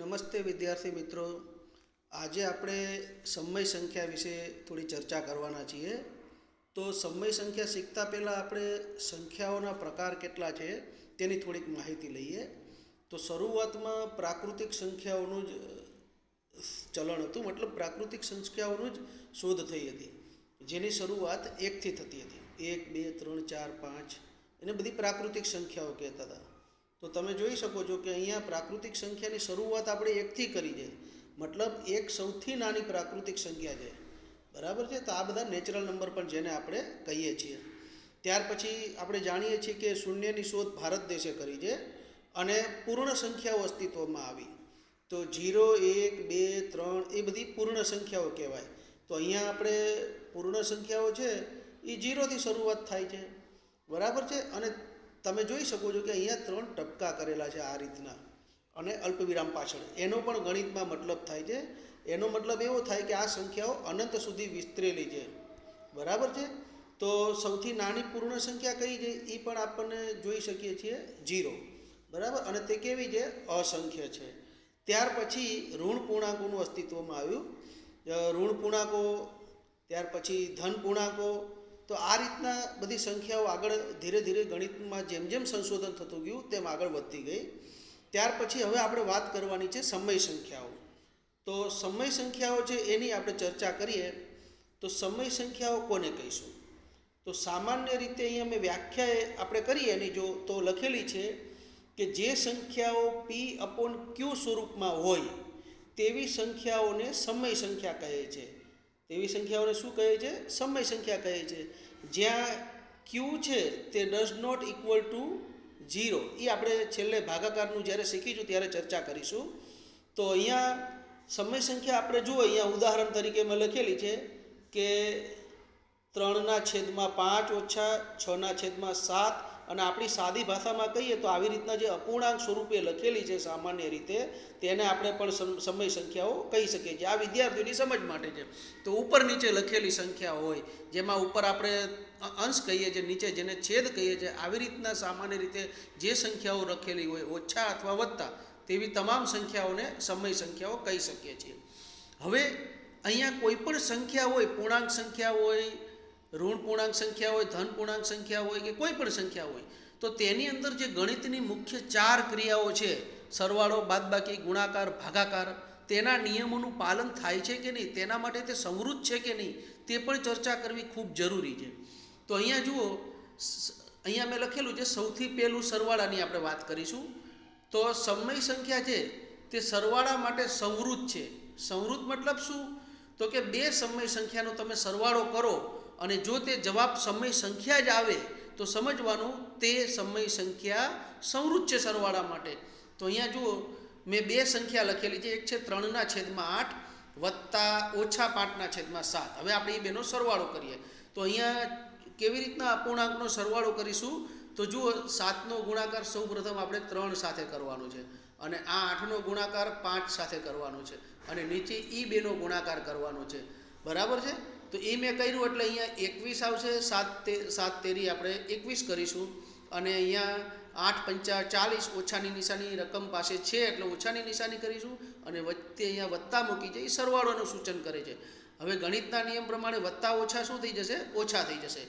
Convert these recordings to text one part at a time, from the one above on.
નમસ્તે વિદ્યાર્થી મિત્રો, આજે આપણે સમય સંખ્યા વિશે થોડી ચર્ચા કરવાના છીએ. તો સમય સંખ્યા શીખતા પહેલાં આપણે સંખ્યાઓના પ્રકાર કેટલા છે તેની થોડીક માહિતી લઈએ. તો શરૂઆતમાં પ્રાકૃતિક સંખ્યાઓનું જ ચલણ હતું, મતલબ પ્રાકૃતિક સંખ્યાઓનું જ શોધ થઈ હતી, જેની શરૂઆત એકથી થતી હતી. 1, 2, 3, 4, 5 એને બધી પ્રાકૃતિક સંખ્યાઓ કહેતા હતા. તો તમે જોઈ શકો છો કે અહીંયા પ્રાકૃતિક સંખ્યાની શરૂઆત આપણે એકથી કરી છે, મતલબ એક સૌથી નાની પ્રાકૃતિક સંખ્યા છે, બરાબર છે. તો આ બધા નેચરલ નંબર પણ જેને આપણે કહીએ છીએ. ત્યાર પછી આપણે જાણીએ છીએ કે શૂન્યની શોધ ભારત દેશે કરી છે અને પૂર્ણ સંખ્યાઓ અસ્તિત્વમાં આવી. તો 0, 1, 2, 3 એ બધી પૂર્ણ સંખ્યાઓ કહેવાય. તો અહીંયા આપણે પૂર્ણ સંખ્યાઓ છે એ 0થી શરૂઆત થાય છે, બરાબર છે. અને તમે જોઈ શકો છો કે અહીંયા 3 ટપકા કરેલા છે આ રીતના, અને અલ્પવિરામ પાછળ. એનો પણ ગણિતમાં મતલબ થાય છે. એનો મતલબ એવો થાય કે આ સંખ્યાઓ અનંત સુધી વિસ્તરેલી છે, બરાબર છે. તો સૌથી નાની પૂર્ણ સંખ્યા કઈ છે એ પણ આપણને જોઈ શકીએ છીએ 0, બરાબર. અને તે કેવી છે? અસંખ્ય છે. ત્યાર પછી ઋણ પૂર્ણાંકોનું અસ્તિત્વમાં આવ્યું. ઋણ પૂર્ણાંકો, ત્યાર પછી ધન પૂર્ણાંકો. તો આ રીતના બધી સંખ્યાઓ આગળ ધીરે ધીરે ગણિતમાં જેમ જેમ સંશોધન થતું ગયું તેમ આગળ વધતી ગઈ. ત્યાર પછી હવે આપણે વાત કરવાની છે સમય સંખ્યાઓ. તો સમય સંખ્યાઓ છે એની આપણે ચર્ચા કરીએ. તો સમય સંખ્યાઓ કોને કહીશું? તો સામાન્ય રીતે અહીંયા મેં વ્યાખ્યા આપણે કરીએ એની જો તો લખેલી છે કે જે સંખ્યાઓ P/Q સ્વરૂપમાં હોય તેવી સંખ્યાઓને સમય સંખ્યા કહે છે. તેવી સંખ્યાઓને શું કહે છે? સમય સંખ્યા કહે છે. જ્યાં Q છે તે ડઝ નોટ ઇક્વલ ટુ 0, એ આપણે છેલ્લે ભાગાકારનું જ્યારે શીખીશું ત્યારે ચર્ચા કરીશું. તો અહીંયા સમય સંખ્યા આપણે જુઓ, અહીંયા ઉદાહરણ તરીકે મેં લખેલી છે કે 3/5 ઓછા 6/7. અને આપણી સાદી ભાષામાં કહીએ તો આવી રીતના જે અપૂર્ણાંક સ્વરૂપે લખેલી છે સામાન્ય રીતે, તેને આપણે પણ સમય સંખ્યાઓ કહી શકીએ છીએ. આ વિદ્યાર્થીઓની સમજ માટે છે. તો ઉપર નીચે લખેલી સંખ્યા હોય, જેમાં ઉપર આપણે અંશ કહીએ છીએ, નીચે જેને છેદ કહીએ છીએ, આવી રીતના સામાન્ય રીતે જે સંખ્યાઓ લખેલી હોય ઓછા અથવા વત્તા, તેવી તમામ સંખ્યાઓને સમય સંખ્યાઓ કહી શકીએ છીએ. હવે અહીંયા કોઈ પણ સંખ્યા હોય, પૂર્ણાંક સંખ્યા હોય, ઋણ પૂર્ણાંક સંખ્યા હોય, ધન પૂર્ણાંક સંખ્યા હોય કે કોઈ પણ સંખ્યા હોય, તો તેની અંદર જે ગણિતની મુખ્ય 4 ક્રિયાઓ છે, સરવાળો, બાદબાકી, ગુણાકાર, ભાગાકાર, તેના નિયમોનું પાલન થાય છે કે નહીં, તેના માટે તે સમૃદ્ધ છે કે નહીં, તે પણ ચર્ચા કરવી ખૂબ જરૂરી છે. તો અહીંયા જુઓ, અહીંયા મેં લખેલું છે સૌથી પહેલું સરવાળાની આપણે વાત કરીશું. તો સમય સંખ્યા છે તે સરવાળા માટે સમૃદ્ધ છે. સમૃદ્ધ મતલબ શું? તો કે બે સમય સંખ્યાનો તમે સરવાળો કરો અને જો તે જવાબ સમય સંખ્યા જ આવે તો સમજવાનું તે સમય સંખ્યા સમૃદ્ધ છે સરવાળા માટે. તો અહીંયા જુઓ, મેં 2 સંખ્યા લખેલી છે. એક છે 3/8 વત્તા ઓછા 5/7. હવે આપણે એ બેનો સરવાળો કરીએ. તો અહીંયા કેવી રીતના અપૂર્ણાંકનો સરવાળો કરીશું? તો જુઓ, 7નો ગુણાકાર સૌ પ્રથમ આપણે 3 સાથે કરવાનો છે, અને આ 8નો ગુણાકાર 5 સાથે કરવાનો છે, અને નીચે એ બેનો ગુણાકાર કરવાનો છે, બરાબર છે. તો એ મેં કર્યું એટલે અહીંયા 21 આવશે. 7 તેરી આપણે 21 કરીશું, અને અહીંયા 8 × 5 = 40. ઓછાની નિશાની રકમ પાસે છે એટલે ઓછાની નિશાની કરીશું, અને વચ્ચે અહીંયા વત્તા મૂકી છે, એ સરવાળોનું સૂચન કરે છે. હવે ગણિતના નિયમ પ્રમાણે વત્તા ઓછા શું થઈ જશે? ઓછા થઈ જશે.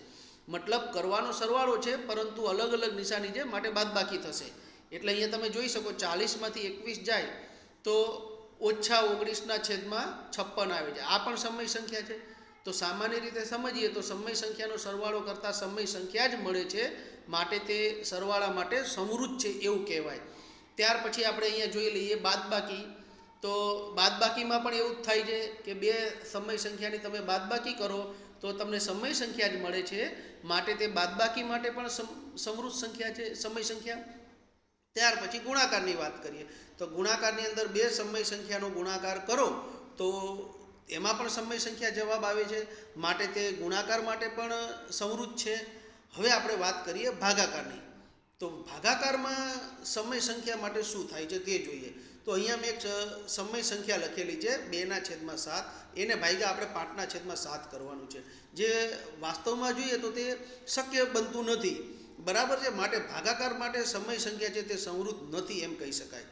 મતલબ કરવાનો સરવાળો છે પરંતુ અલગ અલગ નિશાની છે, માટે બાદબાકી થશે. એટલે અહીંયા તમે જોઈ શકો 40માંથી 21 જાય તો ઓછા 19/56 આવે છે. આ પણ સમય સંખ્યા છે. તો સામાન્ય રીતે સમજીએ તો સમય સંખ્યાનો સરવાળો કરતાં સમય સંખ્યા જ મળે છે, માટે તે સરવાળા માટે સમૃદ્ધ છે એવું કહેવાય. ત્યાર પછી આપણે અહીંયા જોઈ લઈએ બાદબાકી. તો બાદબાકીમાં પણ એવું જ થાય છે કે બે સમય સંખ્યાની તમે બાદબાકી કરો તો તમને સમય સંખ્યા જ મળે છે, માટે તે બાદબાકી માટે પણ સમૃદ્ધ સંખ્યા છે, સમય સંખ્યા. ત્યાર પછી ગુણાકારની વાત કરીએ. તો ગુણાકારની અંદર 2 સમય સંખ્યાનો ગુણાકાર કરો તો એમાં પણ સમય સંખ્યા જવાબ આવે છે, માટે તે ગુણાકાર માટે પણ સમૃદ્ધ છે. હવે આપણે વાત કરીએ ભાગાકારની. તો ભાગાકારમાં સમય સંખ્યા માટે શું થાય છે તે જોઈએ. તો અહીંયા મેં એક સમય સંખ્યા લખેલી છે 2/7. એને ભાગ્યા આપણે 5/7 કરવાનું છે, જે વાસ્તવમાં જોઈએ તો તે શક્ય બનતું નથી, બરાબર છે. માટે ભાગાકાર માટે સમય સંખ્યા છે તે સમૃદ્ધ નથી એમ કહી શકાય.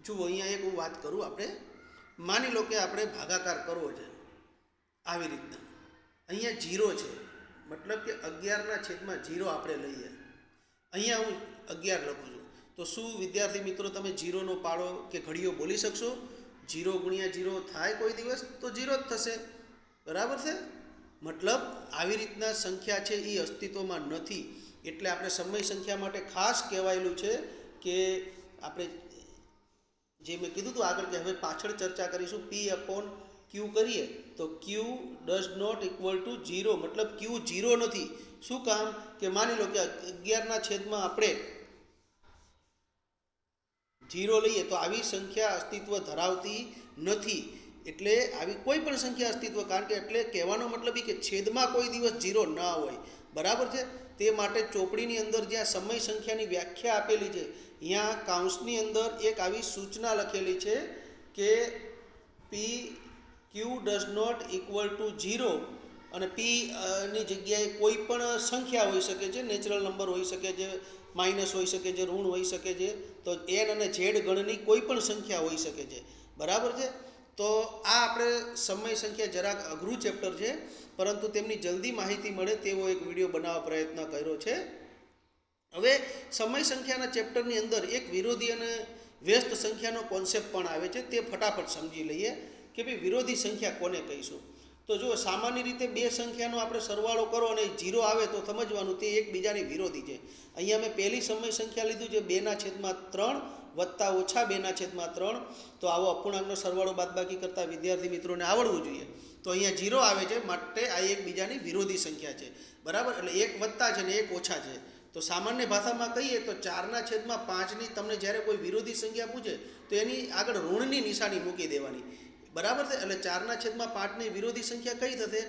જુઓ અહીંયા એક હું વાત કરું, આપણે માની લો કે આપણે ભાગાકાર કરવો છે આવી રીતના, અહીંયા 0 છે, મતલબ કે 11/0 આપણે લઈએ, અહીંયા હું 11 લખું છું, તો શું વિદ્યાર્થી મિત્રો તમે 0નો પાડો કે ઘડીઓ બોલી શકશો? 0 × 0 થાય કોઈ દિવસ? તો 0 જ થશે, બરાબર છે? મતલબ આવી રીતના સંખ્યા છે એ અસ્તિત્વમાં નથી. એટલે આપણે સમય સંખ્યા માટે ખાસ કહેવાયેલું છે કે આપણે જે મેં કીધું હતું આગળ કે હવે પાછળ ચર્ચા કરીશું, P/Q કરીએ તો Q does not equal to 0, મતલબ Q 0 નથી. શું કામ? કે માની લો કે 11/, આપણે 0 લઈએ તો આવી સંખ્યા અસ્તિત્વ ધરાવતી નથી. એટલે આવી કોઈ પણ સંખ્યા અસ્તિત્વ, કારણ કે એટલે કહેવાનો મતલબ એ કે છેદમાં કોઈ દિવસ 0 ના હોય, બરાબર છે? તે માટે ચોપડીની અંદર જ્યાં સમય સંખ્યાની વ્યાખ્યા આપેલી છે, અહીંયા કાઉન્સની અંદર એક આવી સૂચના લખેલી છે કે P/Q does not equal to 0, અને P ની જગ્યાએ કોઈ પણ સંખ્યા હોઈ શકે છે, નેચરલ નંબર હોઈ શકે છે, માઇનસ હોઈ શકે છે, ઋણ હોઈ શકે છે, તો n અને z ગણની કોઈ પણ સંખ્યા હોઈ શકે છે, બરાબર છે? તો આ આપણે સમય સંખ્યા જરાક અઘરું ચેપ્ટર છે, પરંતુ તેમની જલ્દી માહિતી મળે તેવો એક વિડીયો બનાવવા પ્રયત્ન કર્યો છે. હવે સમય સંખ્યાના ચેપ્ટરની અંદર એક વિરોધી અને વ્યસ્ત સંખ્યાનો કોન્સેપ્ટ પણ આવે છે, તે ફટાફટ સમજી લઈએ કે ભાઈ વિરોધી સંખ્યા કોને કહીશું. તો જો સામાન્ય રીતે બે સંખ્યાનો આપણે સરવાળો કરો અને 0 આવે તો સમજવાનું તે એકબીજાની વિરોધી છે. અહીંયા મેં પહેલી સમય સંખ્યા લીધું છે 2/3 વત્તા ઓછા 2/3. તો આવો અપૂર્ણાંકનો સરવાળો બાદબાકી કરતા વિદ્યાર્થી મિત્રોને આવડવું જોઈએ. તો અહીંયા 0 આવે છે, માટે આ એકબીજાની વિરોધી સંખ્યા છે, બરાબર? એટલે એક વત્તા છે ને એક ઓછા છે. તો સામાન્ય ભાષામાં કહીએ તો 4/5ની તમને જ્યારે કોઈ વિરોધી સંખ્યા પૂછે તો એની આગળ ઋણની નિશાની મૂકી દેવાની, બરાબર છે? એટલે 4/5ની વિરોધી સંખ્યા કઈ થશે?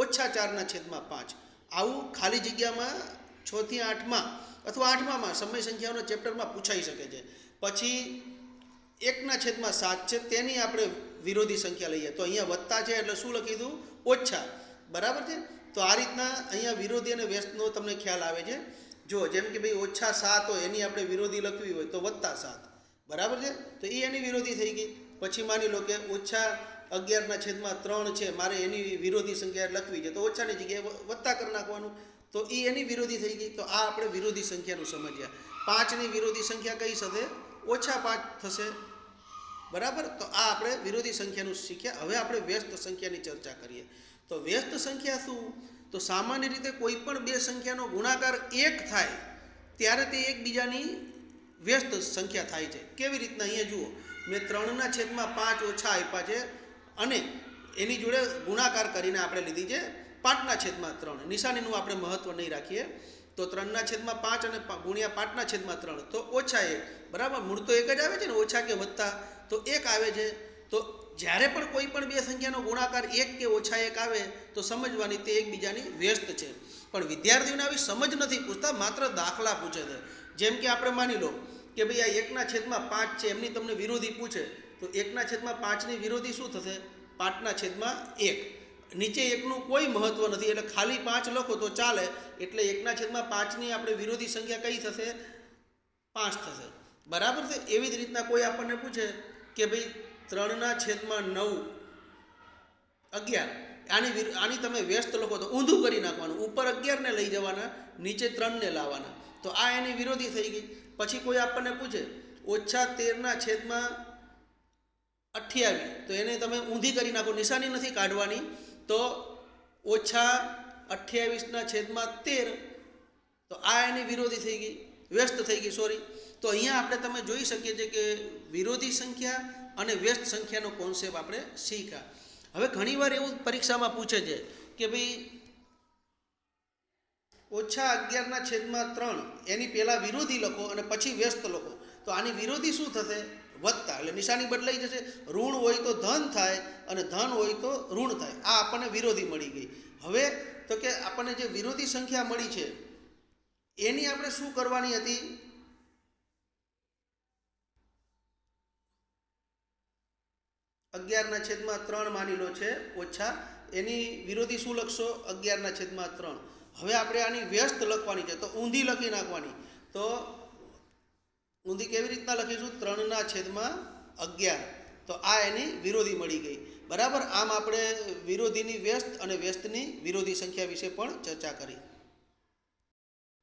ઓછા 4/5. આવું ખાલી જગ્યામાં 6 થી 8માં અથવા 8માં સમય સંખ્યાઓના ચેપ્ટરમાં પૂછાઈ શકે છે. પછી 1/7 છે, તેની આપણે વિરોધી સંખ્યા લઈએ તો અહીંયા વત્તા છે એટલે શું લખી દઉં? ઓછા, બરાબર છે? તો આ રીતના અહીંયા વિરોધી અને વ્યસ્તનો તમને ખ્યાલ આવે છે. જો જેમ કે ભાઈ -7 હોય એની આપણે વિરોધી લખવી હોય તો +7, બરાબર છે? તો એ એની વિરોધી થઈ ગઈ. પછી માની લો કે -11/3 છે, મારે એની વિરોધી સંખ્યા લખવી છે તો ઓછાની જગ્યાએ વત્તા કરી નાખવાનું, તો એ એની વિરોધી થઈ ગઈ. તો આ આપણે વિરોધી સંખ્યાનું સમજ્યા. 5ની વિરોધી સંખ્યા કઈ થશે? -5 થશે, બરાબર? તો આ આપણે વિરોધી સંખ્યાનું શીખ્યા. હવે આપણે વ્યસ્ત સંખ્યાની ચર્ચા કરીએ. તો વ્યસ્ત સંખ્યા શું? તો સામાન્ય રીતે કોઈ પણ બે સંખ્યાનો ગુણાકાર 1 થાય ત્યારે તે એકબીજાની વ્યસ્ત સંખ્યા થાય છે. કેવી રીતના? અહીંયા જુઓ, મેં 3/5 ઓછા આપ્યા છે અને એની જોડે ગુણાકાર કરીને આપણે લીધી છે 5/3. નિશાનીનું આપણે મહત્વ નહીં રાખીએ. તો 3/5 અને ગુણ્યા 5/3 તો -1, બરાબર? મૂળ તો એક જ આવે છે ને, ઓછા કે વત્તા તો 1 આવે છે. તો જ્યારે પણ કોઈ પણ બે સંખ્યાનો ગુણાકાર 1 કે ઓછા 1 આવે તો સમજવાની તે એકબીજાની વ્યસ્ત છે. પણ વિદ્યાર્થીઓને આવી સમજ નથી પૂછતા, માત્ર દાખલા પૂછે છે. જેમ કે આપણે માની લો કે ભાઈ આ 1/5 છે, એમની તમને વિરોધી પૂછે તો 1/5ની વિરોધી શું થશે? 5/1. નીચે 1નું કોઈ મહત્વ નથી એટલે ખાલી 5 લખો તો ચાલે. એટલે 1/5ની આપણે વિરોધી સંખ્યા કઈ થશે? 5 થશે, બરાબર છે? એવી જ રીતના કોઈ આપણને પૂછે કે ભાઈ 3/9 11, આની તમે વ્યસ્ત લખો તો ઊંધું કરી નાખવાનું, ઉપર 11ને લઈ જવાના, નીચે 3ને લાવવાના. તો આ એની વિરોધી થઈ ગઈ. પછી કોઈ આપણને પૂછે -13/28, તો એને તમે ઊંધી કરી નાખો, નિશાની નથી કાઢવાની. તો -28/13, તો આ એની વિરોધી થઈ ગઈ, વ્યસ્ત થઈ ગઈ, સોરી. તો અહીંયા આપણે તમે જોઈ શકીએ છીએ કે વિરોધી સંખ્યા અને વ્યસ્ત સંખ્યાનો કોન્સેપ્ટ આપણે શીખ્યા. હવે ઘણીવાર એવું પરીક્ષામાં પૂછે છે કે ભાઈ -11/3 એની પહેલાં વિરોધી લખો અને પછી વ્યસ્ત લખો. તો આની વિરોધી શું થશે? વત્તા, એટલે નિશાની બદલાઈ જશે. ઋણ હોય તો ધન થાય અને ધન હોય તો ઋણ થાય. આ આપણને વિરોધી મળી ગઈ. હવે તો કે આપણને જે વિરોધી સંખ્યા મળી છે એની આપણે શું કરવાની હતી? 11/3 માની લો છે ઓછા, એની વિરોધી શું લખશો? 11/3. હવે આપણે આની વ્યસ્ત લખવાની છે તો ઊંધી લખી નાખવાની. તો ઊંધી કેવી રીતના લખીશું? 3/5 11, તો આ એની વિરોધી મળી ગઈ. બરાબર. આમ આપણે વિરોધીની વ્યસ્ત અને વ્યસ્તની વિરોધી સંખ્યા વિશે પણ ચર્ચા કરી.